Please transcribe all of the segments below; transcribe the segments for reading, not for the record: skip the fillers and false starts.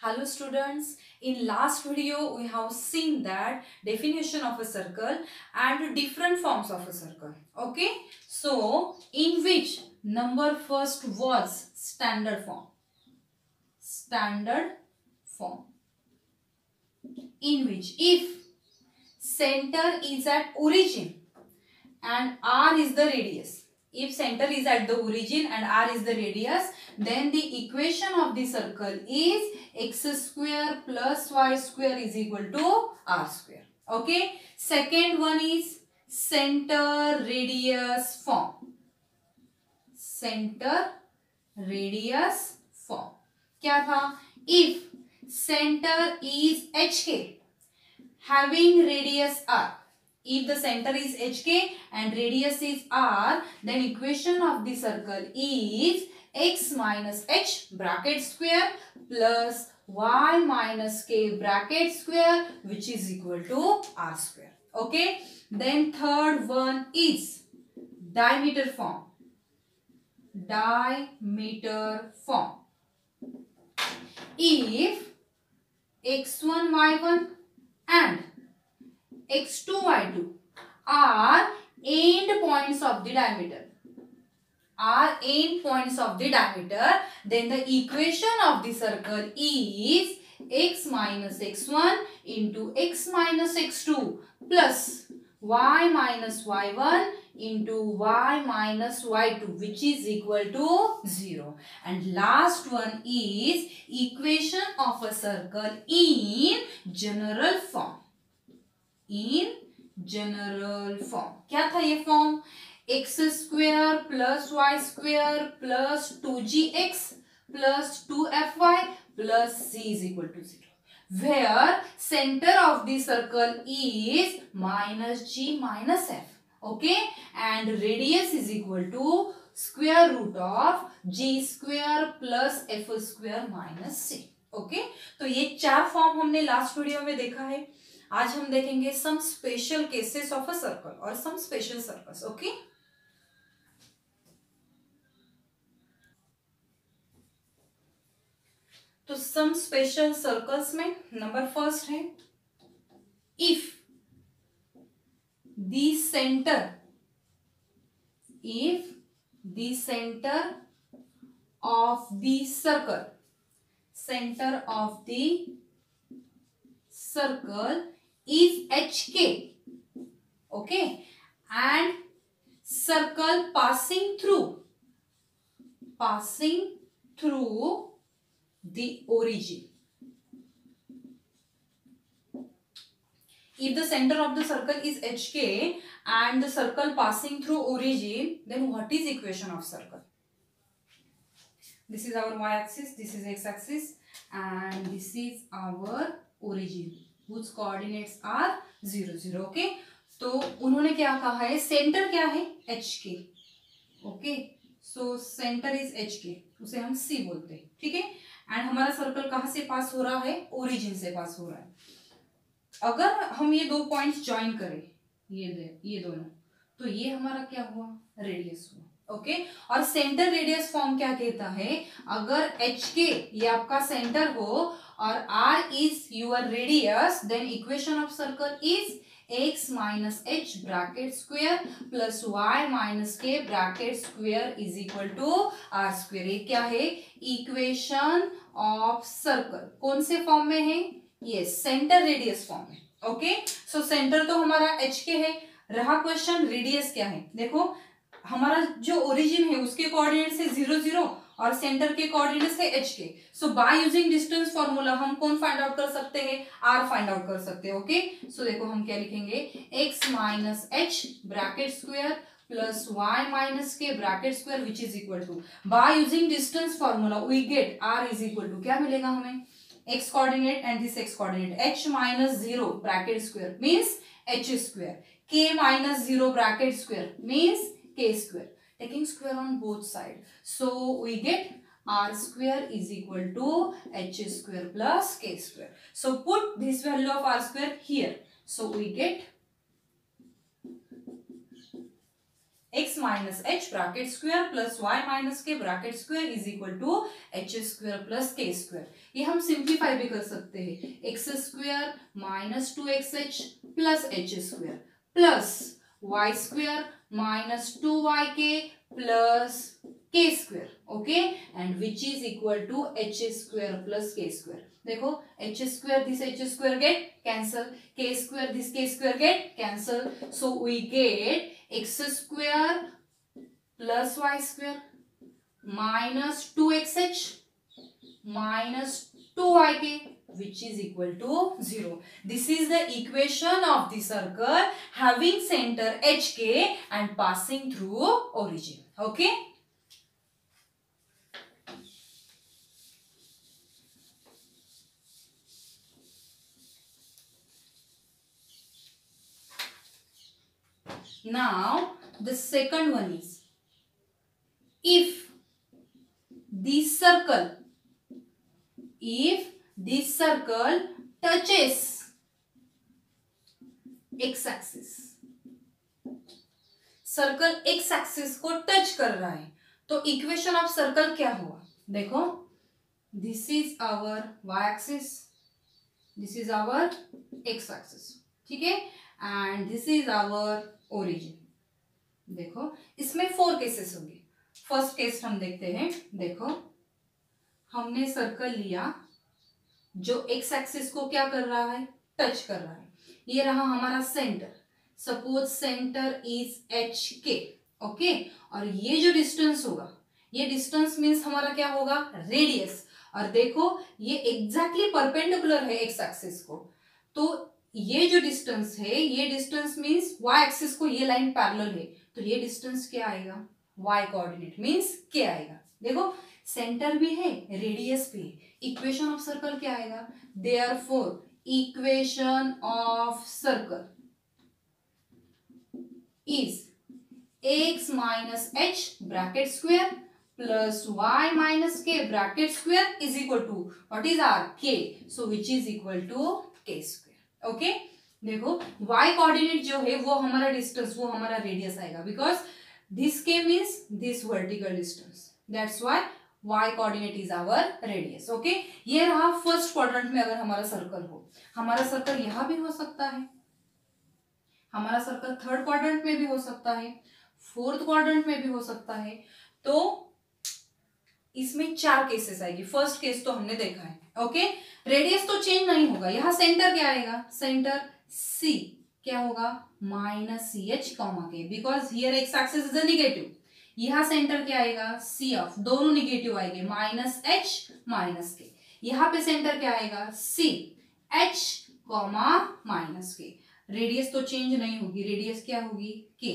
Hello students, in last video we have seen that definition of a circle and different forms of a circle. Okay, so in which number first was standard form. Standard form in which if center is at origin and r is the radius. If center is at the origin and r is the radius, then the equation of the circle is x square plus y square is equal to r square. Okay. Second one is center radius form. Center radius form. क्या था? If center is hk having radius r. If the center is hk and radius is r, then equation of the circle is x minus h bracket square plus y minus k bracket square, which is equal to r square. Okay. Then third one is diameter form. Diameter form. If x1 y1 and x2 y2 are end points of the diameter, then the equation of the circle is x minus x1 into x minus x2 plus y minus y1 into y minus y2, which is equal to 0. And last one is equation of a circle in general form. In general form. क्या था ये form? x square plus y square plus 2gx plus 2fy plus c is equal to 0. Where center of the circle is minus g minus f. Okay, and radius is equal to square root of g square plus f square minus c. Okay, तो ये चार form हमने last video में देखा है. आज हम देखेंगे some special cases of a circle और सम स्पेशल सर्कल्स. ओके, तो सम स्पेशल सर्कल्स में नंबर फर्स्ट है if the centre of the circle is hk, okay, and circle passing through the origin. If the center of the circle is hk and the circle passing through origin, then what is equation of circle? This is our y-axis, this is x-axis, and this is our origin, whose coordinates are 0, 0. Okay, तो उन्होंने क्या कहा है? Centre क्या है? hk. Okay, so centre is hk, उसे हम c बोलते हैं. ठीक है, एंड हमारा सर्कल कहाँ से पास हो रहा है? ओरिजिन से पास हो रहा है. अगर हम ये दो पॉइंट्स ज्वाइन करें, ये दोनों, तो ये हमारा क्या हुआ? रेडियस हुआ. ओके, और सेंटर रेडियस फॉर्म क्या कहता है? अगर hk ये आपका सेंटर हो और r is your radius, then equation of circle is x minus h bracket square plus y minus k bracket square is equal to r square. ये क्या है? Equation of circle. कौन से फॉर्म में है? ये सेंटर रेडियस फॉर्म में. Okay, so centre तो हमारा hk है. रहा क्वेश्चन रेडियस क्या है? देखो, हमारा जो ओरिजिन है उसके कोऑर्डिनेट से 0, 0 और सेंटर के कोऑर्डिनेट से hk. सो बाय यूजिंग डिस्टेंस फॉर्मूला हम कौन फाइंड आउट कर सकते हैं? r फाइंड आउट कर सकते हैं. ओके, सो देखो हम क्या लिखेंगे? x minus h bracket square plus y minus k bracket square which is equal to, by using distance formula we get r is equal to, क्या मिलेगा हमें? x coordinate and this x coordinate, h minus 0 bracket square means h square, k minus 0 bracket square means k square, taking square on both sides, so we get r square is equal to h square plus k square. So put this value of r square here, so we get x minus h bracket square plus y minus k bracket square is equal to h square plus k square. ये हम simplify भी कर सकते हैं, x square minus 2xh plus h square plus y square minus 2yk plus k square, okay, and which is equal to h square plus k square. देखो h square this h square get cancel, k square this k square get cancel, so we get X square plus Y square minus 2xh minus 2yk which is equal to 0. This is the equation of the circle having center hk and passing through origin. Okay. Now the second one is, if this circle touches x axis, circle x axis को touch कर रहा है, तो equation of circle क्या हुआ? देखो this is our y axis, this is our x axis, ठीक है, and this is our origin. देखो इसमें 4 केसेस होंगे। फर्स्ट केस हम देखते हैं। देखो हमने सर्कल लिया जो एक्स एक्सिस को क्या कर रहा है? टच कर रहा है। ये रहा हमारा centre, suppose centre is H k, okay, और ये जो डिस्टेंस होगा, ये डिस्टेंस मीन्स हमारा क्या होगा? रेडियस। और देखो ये एग्जैक्टली परपेंडिकुलर है एक्स एक्सिस को, तो ये जो डिस्टेंस है, ये डिस्टेंस मीन्स वाई एक्सिस को ये लाइन पैरेलल है, तो ये डिस्टेंस क्या आएगा? वाई कोऑर्डिनेट मीन्स क्या आएगा? देखो सेंटर भी है, रेडियस भी है, इक्वेशन ऑफ सर्कल क्या आएगा? Therefore equation of circle is x minus h bracket square plus y minus k bracket square is equal to what is r? k, so which is equal to k square. Okay, देखो y coordinate जो है वो हमारा distance, वो हमारा radius आएगा, because this k means this vertical distance, that's why y coordinate is our radius. Okay, ये रहा फर्स्ट क्वाड्रेंट में अगर हमारा सर्कल हो। हमारा सर्कल यहां भी हो सकता है, हमारा सर्कल थर्ड क्वाड्रेंट में भी हो सकता है, फोर्थ क्वाड्रेंट में भी हो सकता है। तो इसमें 4 केसेस आएगी। फर्स्ट केस तो हमने देखा है, ओके, रेडियस तो चेंज नहीं होगा। यहाँ सेंटर क्या आएगा? सेंटर C क्या होगा? माइनस सी एच कॉमा के, because here x axis is a negative. यहाँ सेंटर क्या आएगा? C ऑफ, दोनों नेगेटिव आएंगे, माइनस एच माइनस के। यहाँ पे सेंटर क्या आएगा? C H कॉमा माइनस के। रेडियस तो चेंज नहीं होगी, रेडियस क्या होगी? K।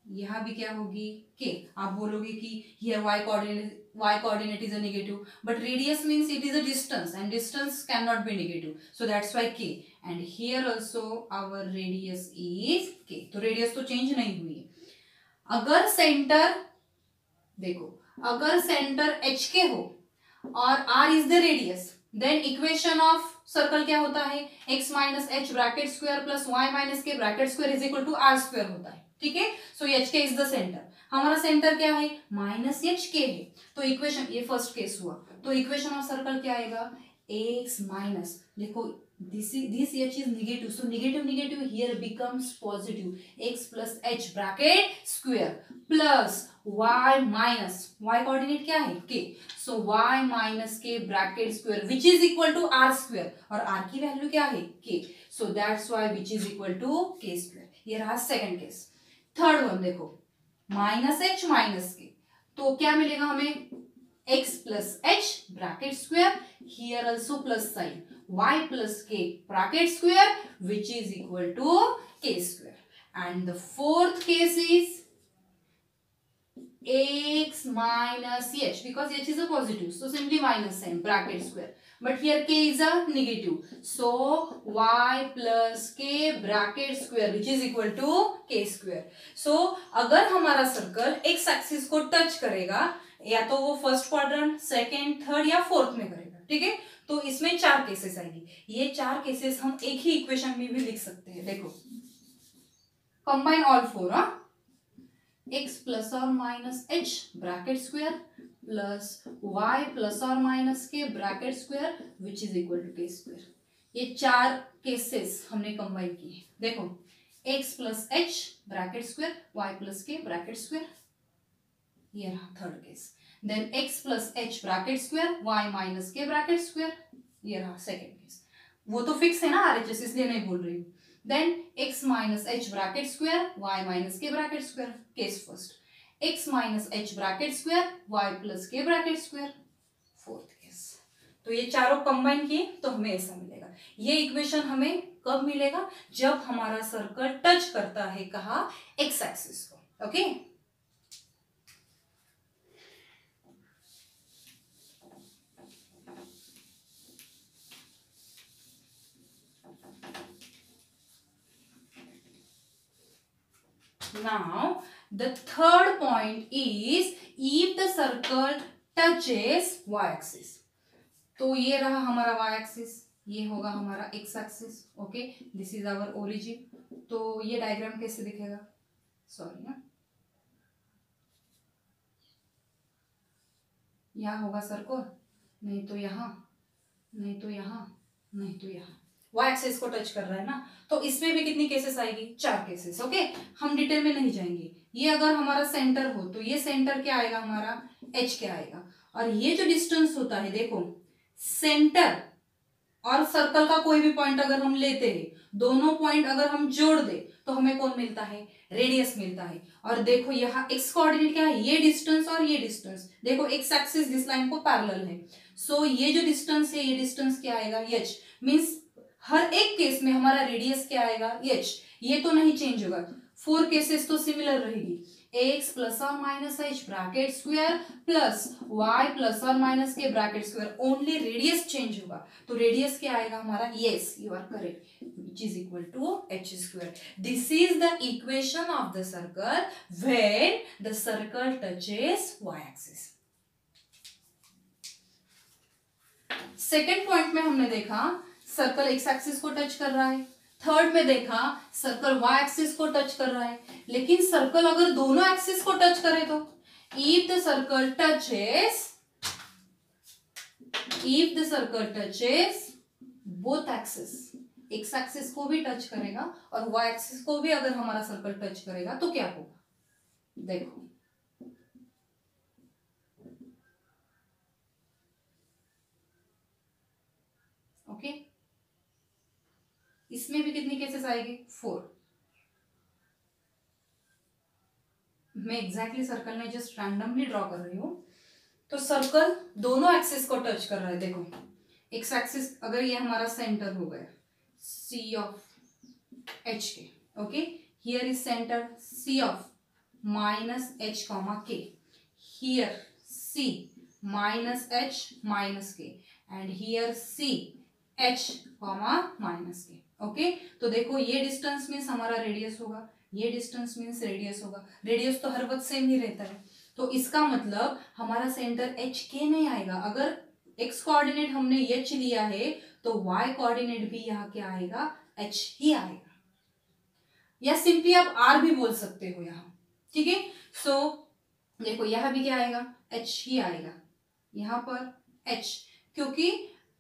यहाँ भी क्या होगी? K। आप बोलोगे कि here y coordinate is a negative, but radius means it is a distance and distance cannot be negative, so that's why K, and here also our radius is K। तो radius तो change नहीं हुई है। अगर centre, देखो अगर centre HK हो और R is the radius, then equation of circle क्या होता है? x minus h bracket square plus y minus k bracket square is equal to r square होता है, ठीक है। So h k is the centre, हमारा सेंटर क्या है? माइनस एच के है, तो इक्वेशन, ये फर्स्ट केस हुआ, तो इक्वेशन ऑफ सर्कल क्या आएगा? x माइनस, देखो this h is negative, so negative here becomes positive, x plus h bracket square plus y minus, y coordinate क्या है? k, so y minus k bracket square which is equal to r square, और r की value क्या है? k, so that's why which is equal to k square। ये रहा second case. Third one देखो, minus h minus के, तो क्या मिलेगा हमें? x plus h bracket square, here also plus sign, y plus k bracket square which is equal to k square, and the fourth case is x minus h, because h is a positive, so simply minus sign bracket square, but here k is a negative, so y plus k bracket square which is equal to k square। so अगर हमारा circle x axis को touch करेगा, या तो वो first quadrant, second, third या fourth में करेगा, ठीक है, तो इसमें 4 केसेस आएगी। ये 4 केसेस हम एक ही इक्वेशन में भी लिख सकते हैं। देखो कंबाइन ऑल 4, x प्लस और minus h bracket square plus y plus और minus k bracket square which is equal to k square. ये चार केसेस हमने कंबाइन किए। देखो x plus h bracket square y plus k bracket square, ये रहा third case. Then x plus h bracket square y minus k bracket square, ये रहा second case. वो तो फिक्स है ना RHS, इसलिए नहीं बोल रही हूँ। Then x minus h bracket square y minus k bracket square, case first. x minus h bracket square y plus k bracket square, fourth case. तो ये चारों कंबाइन किए तो हमें ऐसा मिलेगा। ये इक्वेशन हमें कब मिलेगा? जब हमारा सर्कल टच करता है कहा? एक्स एक्सिस को। Okay now the third point is if the circle touches y axis। तो ये रहा हमारा y एक्सिस, ये होगा हमारा x axis. Okay this is our origin. तो ये डायग्राम कैसे दिखेगा? सॉरी ना, यहाँ होगा सर्कल, नहीं तो यहाँ, नहीं तो यहाँ, नहीं तो यहाँ। y एक्सिस को टच कर रहा है ना, तो इसमें भी कितनी केसेस आएगी? चार केसेस। ओके हम डिटेल में नहीं जाएंगे। ये अगर हमारा सेंटर हो तो ये सेंटर क्या आएगा हमारा? h क्या आएगा। और ये जो डिस्टेंस होता है, देखो सेंटर और सर्कल का कोई भी पॉइंट अगर हम लेते हैं, दोनों पॉइंट अगर हम जोड़ दे तो हमें कौन मिलता है? रेडियस मिलता है। और देखो यहाँ x कोऑर्डिनेट क्या है? ये डिस्टेंस और ये डिस्टेंस। देखो x एक्सिस दिस लाइन को पैरेलल है, सो ये जो डिस्टेंस है, ये डिस्टेंस क्या आएगा? h। मींस हर एक केस में हमारा रेडियस क्या आएगा? h। ये तो नहीं चेंज होगा। फोर केसेस तो सिमिलर रहेगी। x प्लस और minus h bracket square plus y plus और minus k bracket square, only radius change होगा। तो रेडियस क्या आएगा हमारा? Yes you are correct, which is equal to h square. This is the equation of the circle when the circle touches y axis. Second point में हमने देखा circle x axis को touch कर रहा है। थर्ड में देखा सर्कल वाई एक्सिस को टच कर रहा है। लेकिन सर्कल अगर दोनों एक्सिस को टच करे तो if the circle touches both axis, x axis को भी टच करेगा और वाई एक्सिस को भी अगर हमारा सर्कल टच करेगा तो क्या होगा? देखो ओके इसमें भी कितनी केसेस आएगी? 4। मैं एग्जैक्टली सर्कल में जस्ट रैंडमली ड्रॉ कर रही हूं। तो सर्कल दोनों एक्सिस को टच कर रहा है। देखो एक्स एक्सिस अगर ये हमारा सेंटर हो गया c of h k, okay here is centre c of minus h comma k, here c minus h minus k, and here c h comma minus k. Okay तो देखो ये distance means हमारा radius होगा, ये distance means radius होगा। Radius तो हर वक्त सेम ही रहता है। तो इसका मतलब हमारा सेंटर एच के नहीं आएगा। अगर एक्स कोऑर्डिनेट हमने एच लिया है तो वाई कोऑर्डिनेट भी यहाँ क्या आएगा? एच ही आएगा, या सिंपली आप आर भी बोल सकते हो यहाँ। ठीक है सो देखो यहाँ भी क्या आएगा? एच ही आएगा, यहाँ पर एच, क्योंकि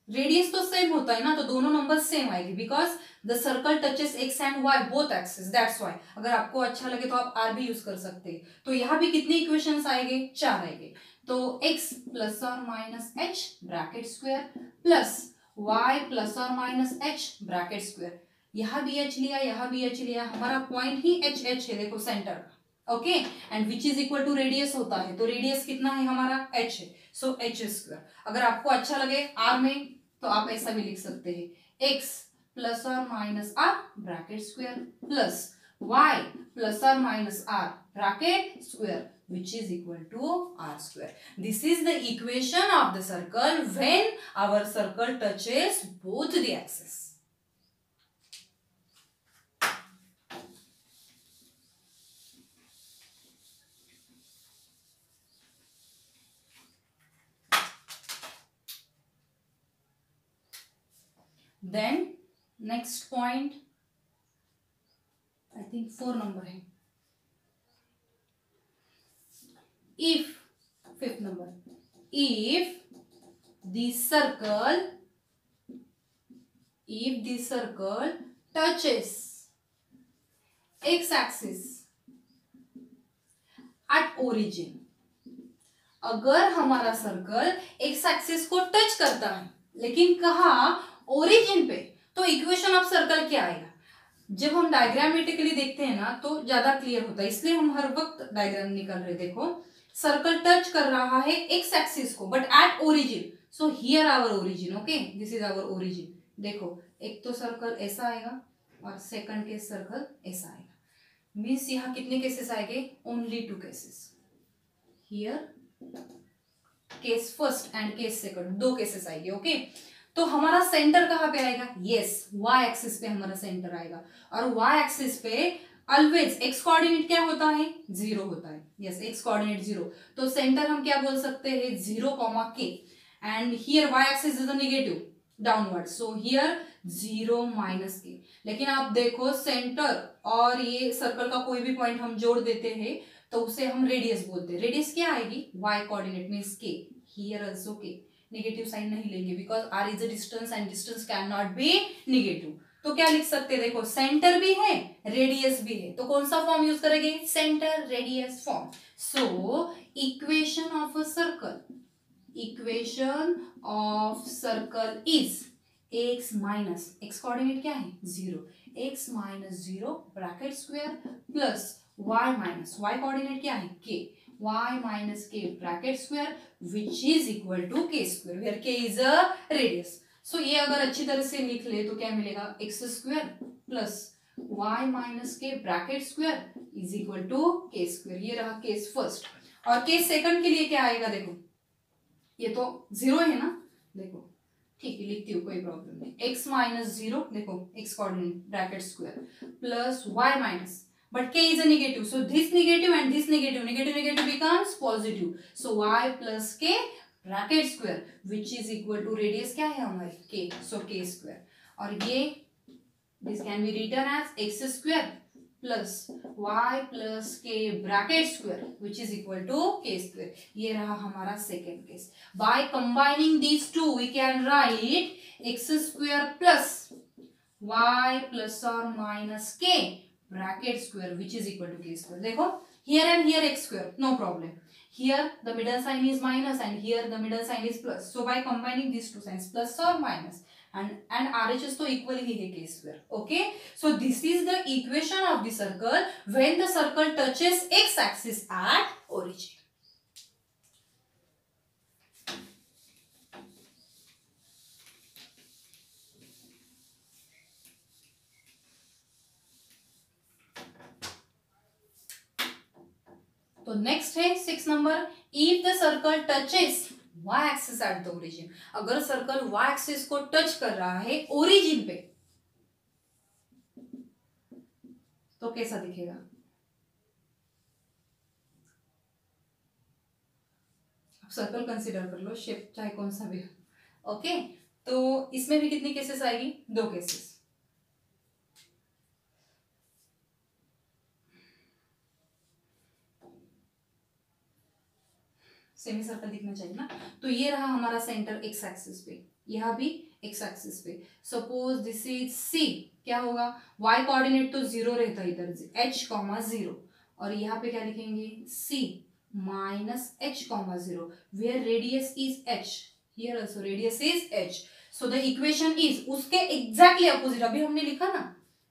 रेडियस तो सेम होता है ना, तो दोनों नंबर सेम आएगी because the circle touches x and y both axis, that's why. अगर आपको अच्छा लगे तो आप आर भी यूज कर सकते हैं। तो यहाँ भी कितने इक्वेशंस आएंगे? 4 आएंगे। तो x प्लस और minus h bracket square plus y plus और माइनस एच ब्रैकेट स्क्वायर, यहाँ भी h लिया, यहाँ भी h लिया, हमारा पॉइंट ही एच एच है, देखो सेंटर का। Okay and which is equal to radius होता है, तो रेडियस कितना है हमारा? h है, सो एच स्क्वायर। अगर आपको अच्छा लगे r में तो आप ऐसा भी लिख सकते हैं x प्लस और minus r bracket square plus y plus और minus r bracket square which is equal to r square. This is the equation of the circle when our circle touches both the axes. Then next point I think 4 number है। if, fifth number, if the circle touches x axis at origin, अगर हमारा circle x axis को touch करता है लेकिन कहा origin पे, तो इक्वेशन ऑफ सर्कल क्या आएगा? जब हम डायग्रामेटिकली देखते हैं ना तो ज्यादा क्लियर होता है, इसलिए हम हर वक्त डायग्राम निकाल रहे। देखो सर्कल टच कर रहा है एक्स एक्सिस को but at origin, so here our origin, okay, this is our origin. देखो एक तो सर्कल ऐसा आएगा और सेकंड केस सर्कल ऐसा आएगा, मीन्स यहाँ कितने केसेस आएंगे? Only 2 cases. Here case first and case second, 2 cases आएंगे, ओके। तो हमारा सेंटर कहाँ पे आएगा? यस, वाई एक्सिस पे हमारा सेंटर आएगा, और वाई एक्सिस पे ऑलवेज एक्स कोऑर्डिनेट क्या होता है? 0 होता है। यस, एक्स कोऑर्डिनेट 0, तो सेंटर हम क्या बोल सकते हैं? 0, k, and here y axis is the negative downward, so here 0 - k। लेकिन आप देखो सेंटर और ये सर्कल का कोई भी पॉइंट हम जोड़ देते हैं तो उसे हम रेडियस बोलते हैं। रेडियस क्या आएगी? Y coordinate means k, here also k। Negative sign नहीं लेंगे because r is a distance and distance can not be negative. तो क्या लिख सकते हैं? देखो सेंटर भी है, रेडियस भी है, तो कौन सा फॉर्म यूज करेंगे? Centre radius form. So equation of a circle, equation of circle is x minus, x coordinate क्या है? 0, x - 0 bracket square plus y minus, y coordinate क्या है? k, y - k bracket square which is equal to k square, where k is a radius. So ये अगर अच्छी तरह से लिख ले तो क्या मिलेगा? x square plus y - k bracket square is equal to k square. ये रहा केस फर्स्ट, और केस सेकंड के लिए क्या आएगा? देखो ये तो 0 है ना, देखो ठीक है लिखती हूँ, कोई प्रॉब्लम नहीं। x - 0, देखो x coordinate bracket square plus y minus, but k is a negative, so this negative and this negative becomes positive, so y plus k bracket square which is equal to radius क्या है हमारी? k, so k square, और ये this can be written as x square plus y plus k bracket square which is equal to k square. ये रहा हमारा second case. By combining these two we can write x square plus y plus और minus k bracket square which is equal to k square. देखो here and here x square, no problem, here the middle sign is minus and here the middle sign is plus, so by combining these two signs plus or minus and RHS तो equal ही है k square, okay। So this is the equation of the circle when the circle touches x axis at origin। तो next है 6 number, if the circle touches y axis at the origin, अगर circle y axis को touch कर रहा है origin पे तो कैसा दिखेगा? आप सर्कल कंसीडर कर लो, शेप चाहे कौन सा भी, ओके। तो इसमें भी कितनी केसेस आएगी? 2 केसेस। सेमी सर्कल दिखना चाहिए ना। तो ये रहा हमारा सेंटर एक्स एक्सिस पे, यहाँ भी एक्स एक्सिस पे। सपोज दिस इज सी, क्या होगा? y कोऑर्डिनेट तो 0 रहता है इधर, h, 0, और यहाँ पे क्या लिखेंगे? c minus h, 0, where radius is h, here also radius is h। So the equation is, उसके एग्जैक्टली अपोजिट, अभी हमने लिखा ना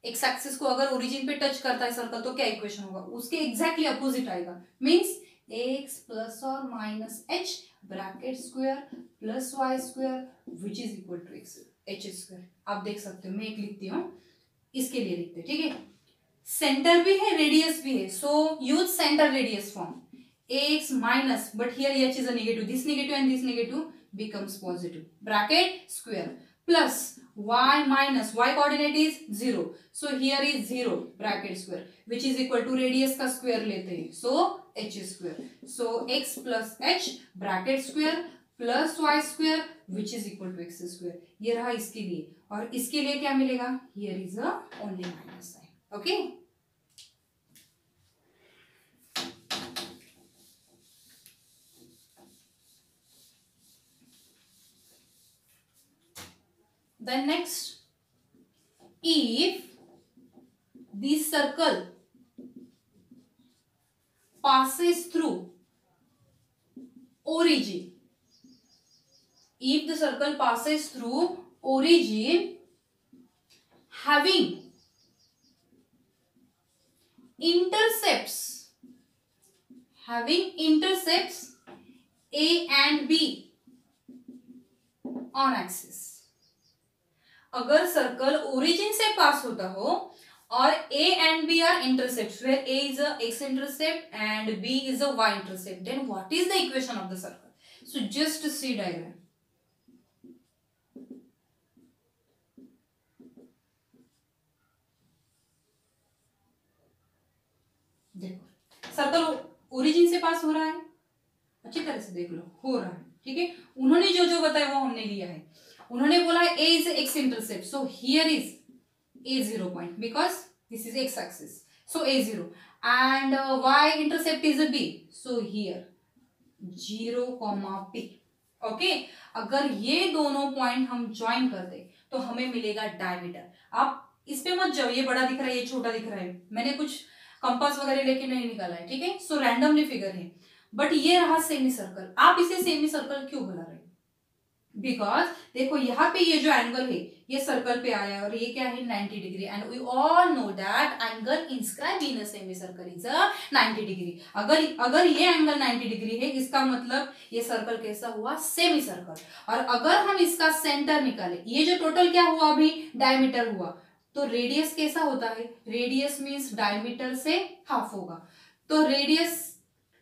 एक्स एक्सिस को अगर ओरिजिन पे टच करता है सर्कल तो क्या इक्वेशन होगा? उसके एग्जैक्टली अपोजिट आएगा, मीन्स x प्लस और minus h bracket square plus y square which is equal to h square. आप देख सकते हो, मैं एक लिखती हूँ, इसके लिए लिखते हैं, ठीक है। सेंटर भी है, रेडियस भी है, so use centre radius form, x minus, but here h is a negative, this negative and this negative becomes positive, bracket square plus y minus, y coordinate is 0, so here is 0 bracket square which is equal to radius का square लेते हैं, so h square, so x plus h bracket square plus y square which is equal to x square. ये रहा इसके लिए, और इसके लिए क्या मिलेगा? Here is a only minus sign, okay. Then next, if this circle passes through origin, if the circle passes through origin having intercepts A and B on axis, अगर सर्कल ओरिजिन से पास होता हो और A and B are intercepts, where A is a x intercept and B is a y intercept, then what is the equation of the circle? So just see diagram. देखो circle origin से पास हो रहा है, अच्छी तरह से देख लो, हो रहा है, ठीक है। उन्होंने जो जो बताया वो हमने लिया है। उन्होंने बोला a is x intercept, so here is a 0 point because this is x axis, so a 0, and y intercept is a b, so here 0, p. Okay, अगर ये दोनों पॉइंट हम ज्वाइन कर दे तो हमें मिलेगा डायमीटर। आप इस पे मत जाओ, ये बड़ा दिख रहा है, ये छोटा दिख रहा है, मैंने कुछ कंपास वगैरह लेके नहीं निकाला है, ठीक है। सो रैंडमली फिगर है, बट ये रहा सेमी सर्कल। आप इसे सेमी सर्कल क्यों बुला रहे हैं? बिकॉज देखो यहाँ पे ये जो एंगल है ये सर्कल पे आया और ये क्या है 90 degree, and we all know that angle inscribe in a semi circle is a 90 degree. अगर ये एंगल 90 डिग्री है, इसका मतलब ये सर्कल कैसा हुआ? Semi circle. और अगर हम इसका सेंटर निकाले, ये जो टोटल क्या हुआ अभी? डायमीटर हुआ, तो रेडियस कैसा होता है? रेडियस मीन्स डायमीटर से हाफ होगा, तो रेडियस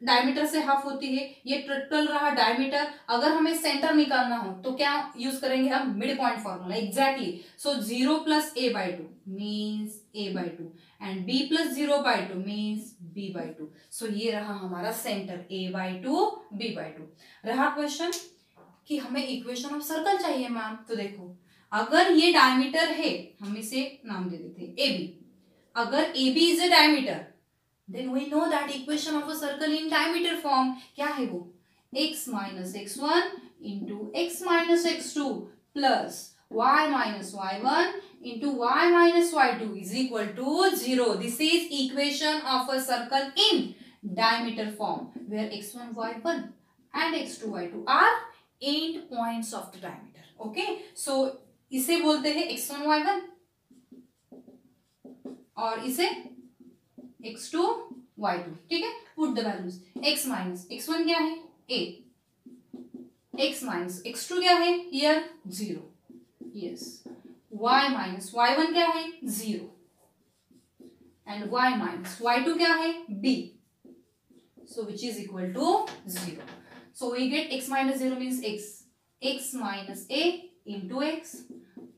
डायमीटर से हाफ होती है, ये टोटल रहा डायमीटर। अगर हमें सेंटर निकालना हो तो क्या यूज करेंगे हम? Mid point formula, exactly. So 0 plus a/2 means a/2 and b plus 0/2 means b/2। सो ये रहा हमारा सेंटर, a/2 b/2। रहा क्वेश्चन कि हमें इक्वेशन ऑफ सर्कल चाहिए मैम, तो देखो अगर ये डायमीटर है, हम इसे नाम दे देते हैं AB। अगर AB is a diameter, then we know that equation of a circle in diameter form क्या है वो? x minus x1 into x minus x2 plus y minus y1 into y minus y2 is equal to 0. This is equation of a circle in diameter form where x1 y1 and x2 y2 are end points of the diameter. Okay, so इसे बोलते हैं x1 y1 और इसे x2 y2, ठीक है। Put the values, x minus x1 क्या है? a, x minus x2 क्या है? Here 0, yes. y minus y1 क्या है? 0, एंड y माइनस y2 क्या है? b, so which is equal to 0. So we get x minus 0 means x minus a into x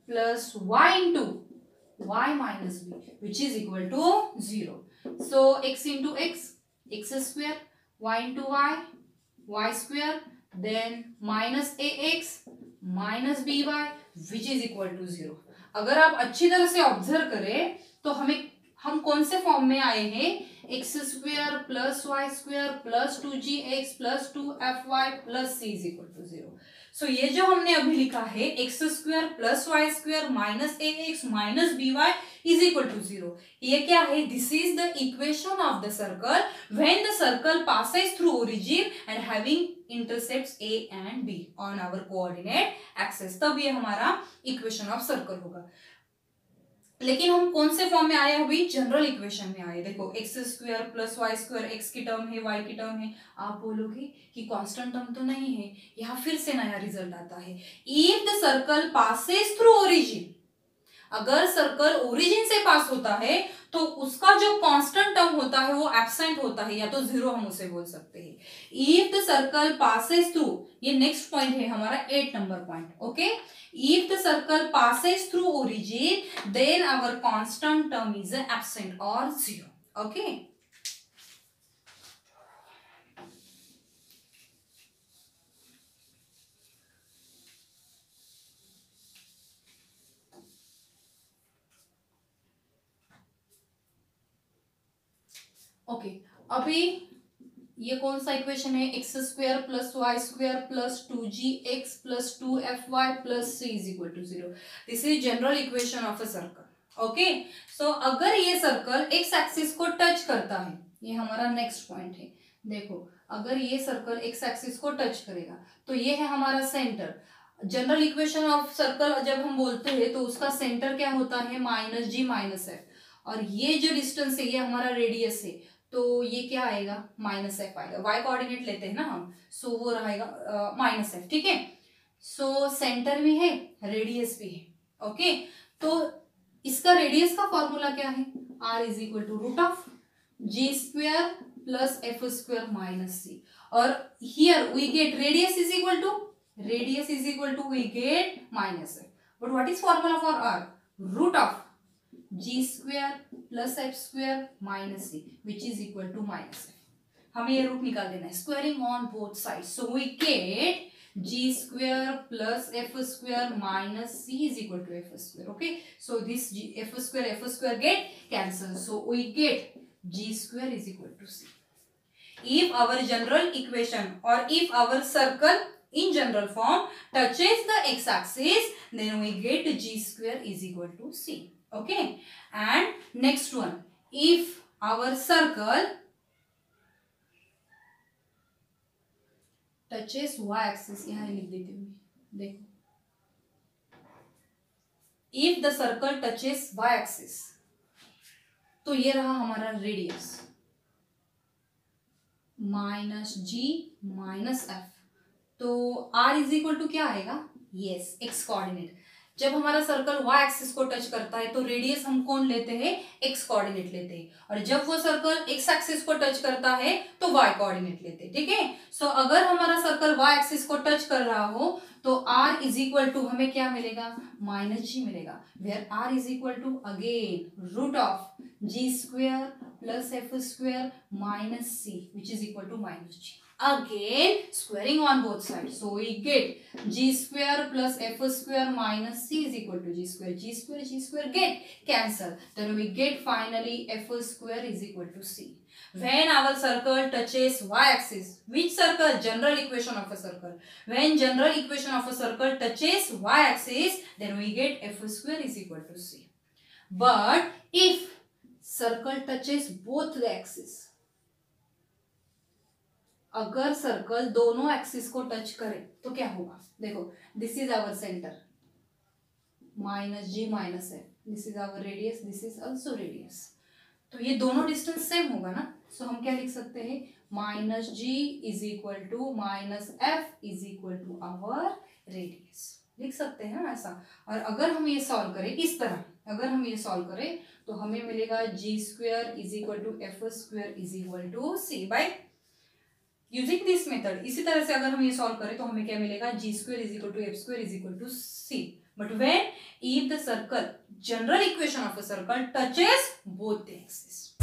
plus y into y minus b, which is equal to 0. So x into x, x square, y into y, y square, then minus ax minus by, which is equal to 0. अगर आप अच्छी तरह से observe करें तो हम कौन से फॉर्म में आए हैं? X square plus y square plus 2gx plus 2fy plus c is equal to 0। So ये जो हमने अभी लिखा है x square plus y square minus a x minus b y is equal to 0, ये क्या है? This is the equation of the circle when the circle passes through origin and having intercepts a and b on our coordinate axis, तब ये हमारा equation of circle होगा। लेकिन हम कौन से फॉर्म में आए? अभी जनरल इक्वेशन में आए। देखो x square plus Y square, x की टर्म है वाई की टर्म है, आप बोलोगे कि कांस्टेंट टर्म तो नहीं है, यहाँ फिर से नया रिजल्ट आता है। If the circle passes through origin, अगर सर्कल ओरिजिन से पास होता है तो उसका जो कांस्टेंट टर्म होता है वो एब्सेंट होता है, या तो 0 हम उसे बोल सकते हैं। If the circle passes through, ये नेक्स्ट पॉइंट है हमारा 8 number point, okay. If the circle passes through origin, then our constant term is absent or 0. Okay. Okay. अभी ये कौन सा इक्वेशन है, x square plus Y square plus 2gx plus 2fy plus c is equal to 0. This is general equation of a circle. Okay, so अगर ये circle x axis को touch करता है, ये हमारा नेक्स्ट पॉइंट है. देखो, अगर ये सर्कल एक्स एक्सिस को टच करेगा तो ये है हमारा centre. General equation of circle जब हम बोलते हैं तो उसका सेंटर क्या होता है, माइनस जी माइनस एफ. और ये जो डिस्टेंस है ये हमारा रेडियस है, तो ये क्या आएगा, माइनस एफ आएगा. वाई कोऑर्डिनेट लेते हैं ना हम, सो वो रहेगा माइनस एफ. ठीक है, सो सेंटर भी है, रेडियस भी है. ओके, तो इसका रेडियस का फॉर्मूला क्या है, r is equal to root of g square plus f square minus c. और here we get radius is equal to we get minus f. But what is formula for r? Root of g square plus f square minus c, which is equal to minus f. हमें ये root निकाल देना है, squaring on both side. So we get g square plus f square minus c is equal to f square. Okay, so this f square get cancelled. So we get g square is equal to c. If our general equation or if our circle in general form touches the x-axis, then we get g square is equal to c. Okay, and next one, if our circle touches y-axis, यहाँ लिख देती हूँ, देखो, if the circle touches y-axis, तो ये रहा हमारा radius minus g minus F. तो r इज इक्वल टू क्या आएगा, यस, एक्स कोऑर्डिनेट. जब हमारा सर्कल y एक्सिस को टच करता है तो रेडियस हम कौन लेते हैं, एक्स कोऑर्डिनेट लेते हैं. और जब वो सर्कल x एक्सिस को टच करता है तो y कोऑर्डिनेट लेते हैं. ठीक है, सो अगर हमारा सर्कल y एक्सिस को टच कर रहा हो तो r इज इक्वल टू हमें क्या मिलेगा, माइनस जी मिलेगा. Where r is equal to again root of g square plus f square minus c, which is equal to minus g. Again squaring on both sides, so we get g square plus f square minus c is equal to g square. G square get cancel, then we get finally f square is equal to c. When our circle touches y-axis, which circle, general equation of a circle, when general equation of a circle touches y-axis, then we get f square is equal to c. But if circle touches both the axis, अगर circle दोनों axis को touch करे तो क्या होगा, देखो, this is our centre minus g minus f, this is our radius, this is also radius. तो ये दोनों डिस्टेंस सेम होगा ना, सो हम क्या लिख सकते हैं, minus g is equal to minus f is equal to our radius. लिख सकते हैं ना ऐसा. और अगर हम ये सॉल्व करें इस तरह, अगर हम ये सॉल्व करें तो हमें मिलेगा g square is equal to f square is equal to c by using this method. इसी तरह से अगर हम ये सॉल्व करें तो हमें क्या मिलेगा, g square is equal to f square is equal to c. But when if the circle, general equation of a circle touches both the axis.